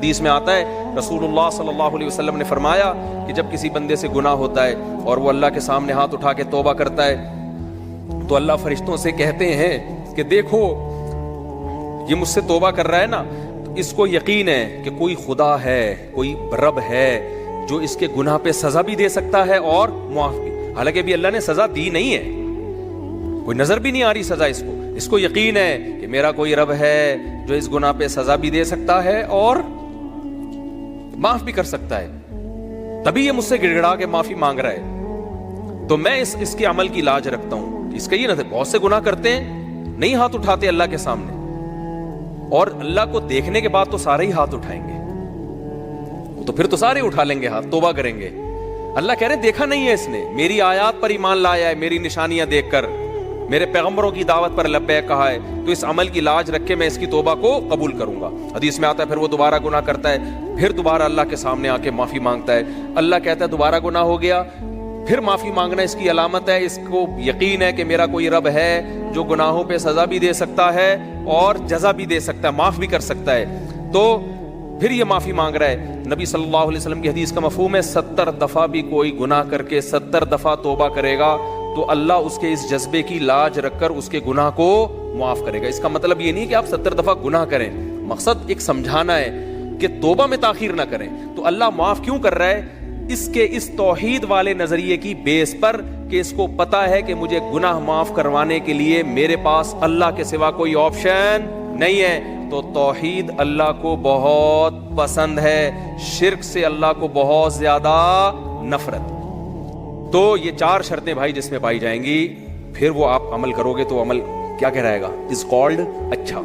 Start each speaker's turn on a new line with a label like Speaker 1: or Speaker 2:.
Speaker 1: حدیث میں آتا ہے رسول اللہ صلی اللہ علیہ وسلم نے فرمایا کہ جب کسی بندے سے گناہ ہوتا ہے اور وہ اللہ کے سامنے ہاتھ اٹھا کے توبہ کرتا ہے تو اللہ فرشتوں سے کہتے ہیں کہ دیکھو یہ مجھ سے توبہ کر رہا ہے نا، تو اس کو یقین ہے کہ کوئی خدا ہے، کوئی رب ہے جو اس کے گناہ پہ سزا بھی دے سکتا ہے اور معاف بھی۔ حالانکہ بھی اللہ نے سزا دی نہیں ہے، کوئی نظر بھی نہیں آ رہی سزا اس کو یقین ہے کہ میرا کوئی رب ہے جو اس گناہ پہ سزا بھی دے سکتا ہے اور معاف بھی کر سکتا ہے، تبھی یہ مجھ سے گڑ گڑا کے معافی مانگ رہا ہے۔ تو میں اس کے عمل کی لاج رکھتا ہوں۔ اس کا یہ نہ بہت سے گناہ کرتے ہیں، نہیں ہاتھ اٹھاتے اللہ کے سامنے، اور اللہ کو دیکھنے کے بعد تو سارے ہی ہاتھ اٹھائیں گے، تو پھر تو سارے اٹھا لیں گے ہاتھ، توبہ کریں گے۔ اللہ کہہ رہے دیکھا نہیں ہے اس نے، میری آیات پر ایمان لایا ہے، میری نشانیاں دیکھ کر، میرے پیغمبروں کی دعوت پر لبیک کہا ہے، تو اس عمل کی لاج رکھ کے میں اس کی توبہ کو قبول کروں گا۔ حدیث میں آتا ہے پھر وہ دوبارہ گناہ کرتا ہے، پھر دوبارہ اللہ کے سامنے آ کے معافی مانگتا ہے، اللہ کہتا ہے دوبارہ گناہ ہو گیا، پھر معافی مانگنا اس کی علامت ہے، اس کو یقین ہے کہ میرا کوئی رب ہے جو گناہوں پہ سزا بھی دے سکتا ہے اور جزا بھی دے سکتا ہے، معاف بھی کر سکتا ہے، تو پھر یہ معافی مانگ رہا ہے۔ نبی صلی اللہ علیہ وسلم کی حدیث کا مفہوم ہے 70 دفعہ بھی کوئی گناہ کر کے 70 دفعہ توبہ کرے گا تو اللہ اس کے اس جذبے کی لاج رکھ کر اس کے گناہ کو معاف کرے گا۔ اس کا مطلب یہ نہیں کہ آپ 70 دفعہ گناہ کریں، مقصد ایک سمجھانا ہے کہ توبہ میں تاخیر نہ کریں۔ تو اللہ معاف کیوں کر رہا ہے؟ اس کے اس توحید والے نظریے کی بیس پر کہ اس کو پتا ہے کہ مجھے گناہ معاف کروانے کے لیے میرے پاس اللہ کے سوا کوئی آپشن نہیں ہے، تو توحید اللہ کو بہت پسند ہے، شرک سے اللہ کو بہت زیادہ نفرت۔ تو یہ 4 شرطیں بھائی جس میں پائی جائیں گی، پھر وہ آپ عمل کرو گے تو عمل کیا کہلائے گا؟ از کالڈ اچھا۔